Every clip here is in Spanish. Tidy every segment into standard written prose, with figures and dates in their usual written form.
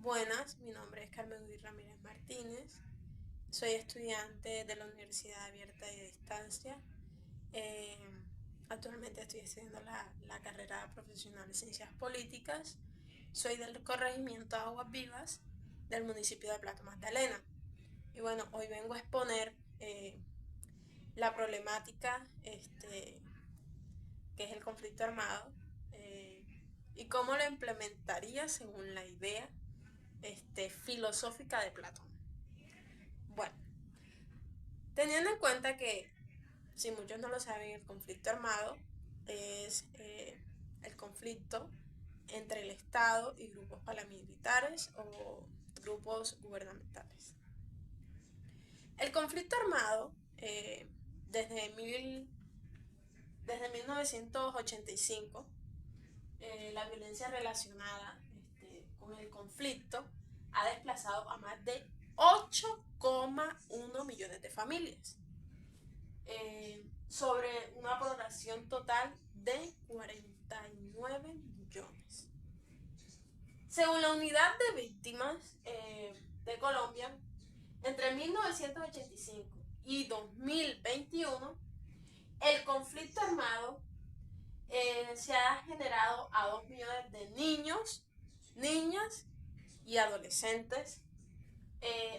Buenas, mi nombre es Carmen Luis Ramírez Martínez, soy estudiante de la Universidad Abierta y de Distancia. Eh, Actualmente estoy estudiando la carrera profesional de Ciencias Políticas. Soy del corregimiento Aguas Vivas del municipio de Plato Magdalena. Y bueno, hoy vengo a exponer la problemática que es el conflicto armado eh, y cómo lo implementaría según la idea filosófica de Platón. Bueno, teniendo en cuenta que, si muchos no lo saben, el conflicto armado es el conflicto entre el Estado y grupos paramilitares o grupos gubernamentales. El conflicto armado, desde, mil, desde 1985, la violencia relacionada con el conflicto ha desplazado a más de 8,1 millones de familias, sobre una población total de 49 millones. Según la Unidad de Víctimas de Colombia, entre 1985 y 2021, el conflicto armado se ha generado a 2 millones de niños, niñas y adolescentes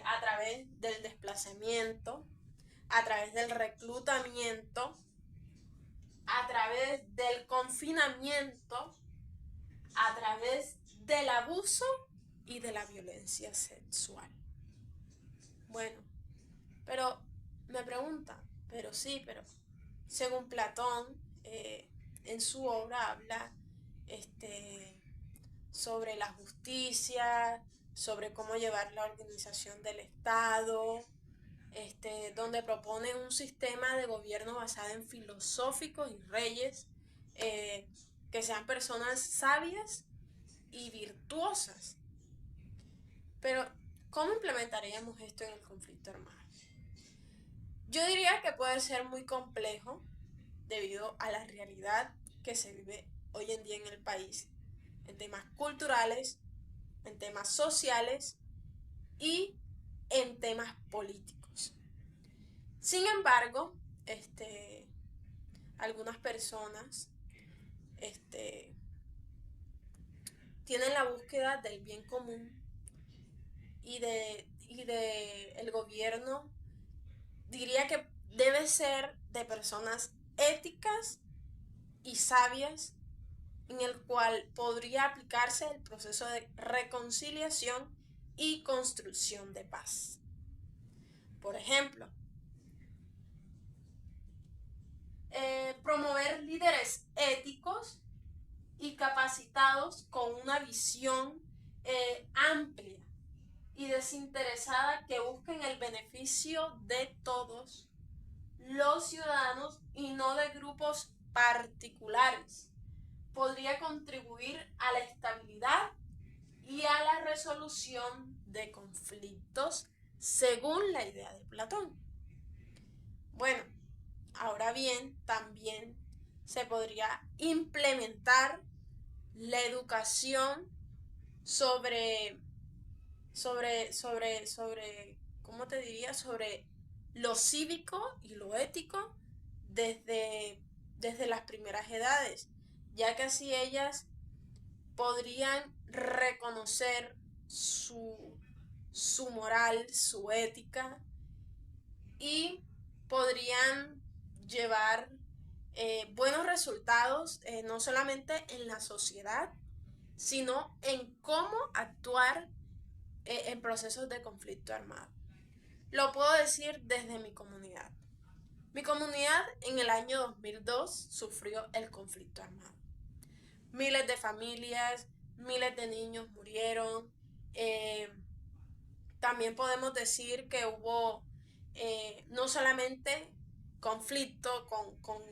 a través del desplazamiento, a través del reclutamiento, a través del confinamiento, a través del abuso y de la violencia sexual. Bueno, pero me preguntan, pero según Platón, en su obra habla este, sobre la justicia, sobre cómo llevar la organización del Estado, donde propone un sistema de gobierno basado en filosóficos y reyes eh, que sean personas sabias y virtuosas. Pero, ¿cómo implementaríamos esto en el conflicto armado? Yo diría que puede ser muy complejo debido a la realidad que se vive hoy en día en el país, en temas culturales, en temas sociales y en temas políticos. Sin embargo, algunas personas este, tienen la búsqueda del bien común y de el gobierno, diría que debe ser de personas éticas y sabias, en el cual podría aplicarse el proceso de reconciliación y construcción de paz. Por ejemplo, promover líderes éticos y capacitados con una visión amplia y desinteresada que busquen el beneficio de todos los ciudadanos y no de grupos particulares. Podría contribuir a la estabilidad y a la resolución de conflictos según la idea de Platón. Bueno, ahora bien, también se podría implementar la educación sobre, ¿cómo te diría? Sobre lo cívico y lo ético desde las primeras edades, ya que así ellas podrían reconocer su moral, su ética y podrían llevar buenos resultados, no solamente en la sociedad, sino en cómo actuar en procesos de conflicto armado. Lo puedo decir desde mi comunidad. Mi comunidad en el año 2002 sufrió el conflicto armado. Miles de familias, miles de niños murieron. Eh, También podemos decir que hubo no solamente conflicto con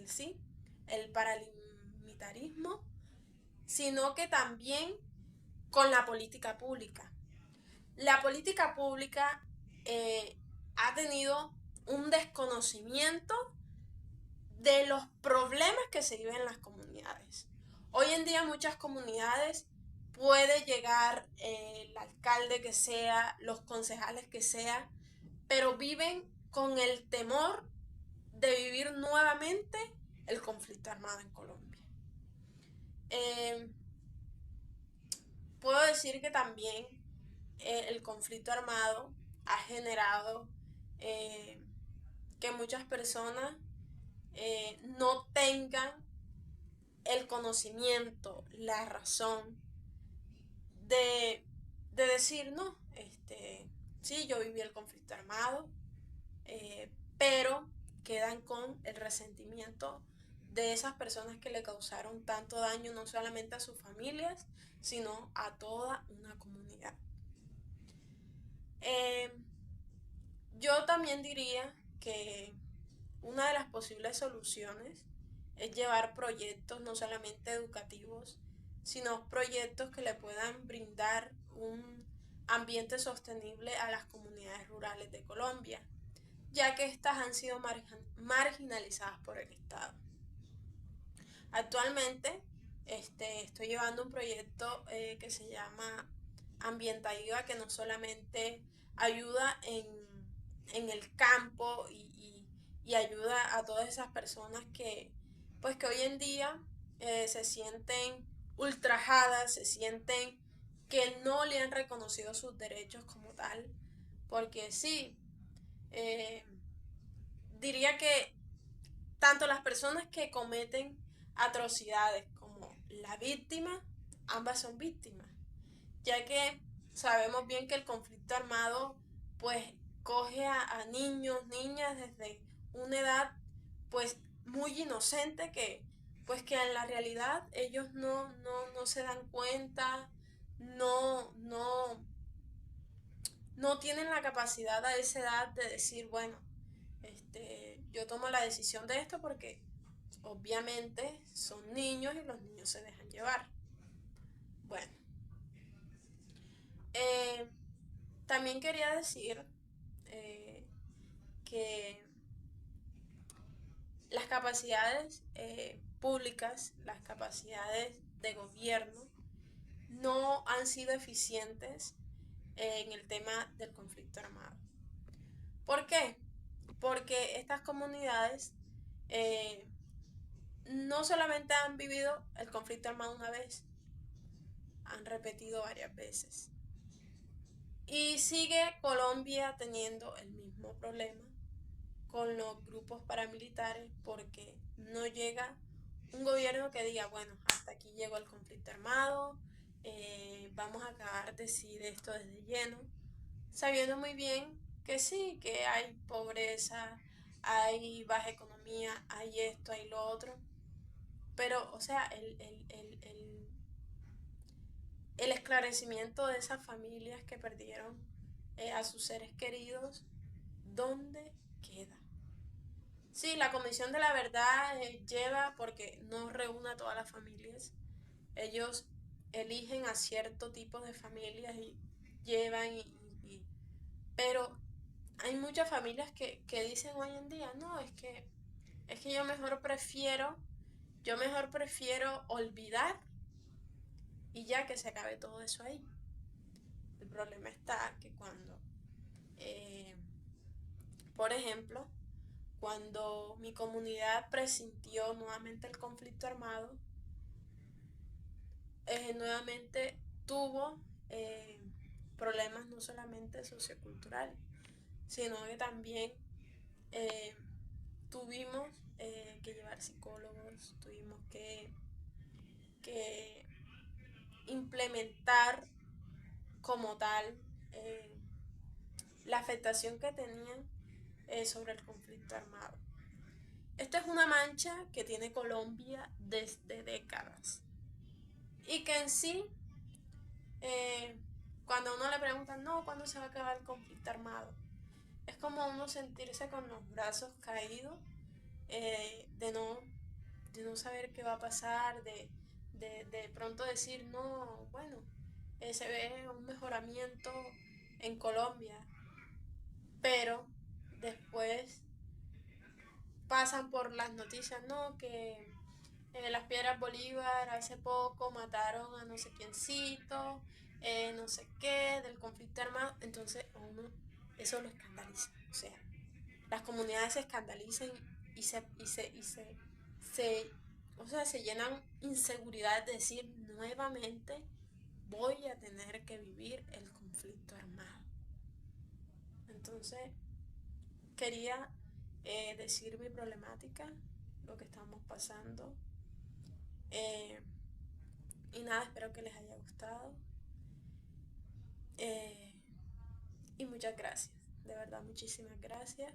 ¿sí? el paramilitarismo, sino que también con la política pública. La política pública ha tenido un desconocimiento de los problemas que se viven en las comunidades. Hoy en día muchas comunidades puede llegar el alcalde que sea, los concejales que sea, pero viven con el temor de vivir nuevamente el conflicto armado en Colombia. Eh, Puedo decir que también el conflicto armado ha generado eh, que muchas personas no tengan el conocimiento, la razón de, de decir, no, sí, yo viví el conflicto armado, eh, pero quedan con el resentimiento de esas personas que le causaron tanto daño no solamente a sus familias, sino a toda una comunidad. Eh, yo también diría que una de las posibles soluciones es llevar proyectos no solamente educativos, sino proyectos que le puedan brindar un ambiente sostenible a las comunidades rurales de Colombia, ya que estas han sido marginalizadas por el Estado. Actualmente estoy llevando un proyecto que se llama Ambientativa, que no solamente ayuda en el campo y ayuda a todas esas personas pues que hoy en día se sienten ultrajadas, se sienten que no le han reconocido sus derechos como tal, porque sí, eh, diría que tanto las personas que cometen atrocidades como la víctima, ambas son víctimas, ya que sabemos bien que el conflicto armado pues coge a niños, niñas desde una edad pues muy inocente que pues que en la realidad ellos no se dan cuenta, no tienen la capacidad a esa edad de decir, bueno, yo tomo la decisión de esto porque obviamente son niños y los niños se dejan llevar. Bueno, eh, también quería decir eh, que las capacidades públicas, las capacidades de gobierno, no han sido eficientes en el tema del conflicto armado. ¿Por qué? Porque estas comunidades eh, no solamente han vivido el conflicto armado una vez, han repetido varias veces. Y sigue Colombia teniendo el mismo problema con los grupos paramilitares porque no llega un gobierno que diga, bueno, hasta aquí llegó el conflicto armado, vamos a acabar de esto desde lleno, sabiendo muy bien que sí, que hay pobreza, hay baja economía, hay esto, hay lo otro, pero, o sea, el esclarecimiento de esas familias que perdieron a sus seres queridos, ¿dónde queda? Sí, la Comisión de la Verdad lleva porque no reúne a todas las familias. Ellos eligen a cierto tipo de familias y llevan pero hay muchas familias que dicen hoy en día, no, es que yo mejor prefiero olvidar y ya que se acabe todo eso ahí. El problema está que eh, por ejemplo, cuando mi comunidad presintió nuevamente el conflicto armado, nuevamente tuvo eh, problemas no solamente socioculturales, sino que también eh, tuvimos que llevar psicólogos, tuvimos que implementar como tal eh, la afectación que tenían sobre el conflicto armado. Esta es una mancha que tiene Colombia desde décadas y que en sí, eh, cuando a uno le preguntan, no, ¿cuándo se va a acabar el conflicto armado? Es como uno sentirse con los brazos caídos, eh, de, no, de no saber qué va a pasar, de pronto decir, no, bueno, se ve un mejoramiento en Colombia, pero después pasan por las noticias, no, Las Piedras Bolívar, hace poco mataron a no sé quiéncito, no sé qué, del conflicto armado. Entonces, a uno eso lo escandaliza. O sea, las comunidades se escandalizan se, o sea, se llenan inseguridad de decir nuevamente voy a tener que vivir el conflicto armado. Entonces, quería decir mi problemática, lo que estamos pasando. Eh, y nada, espero que les haya gustado. Eh, y muchas gracias. De verdad, muchísimas gracias.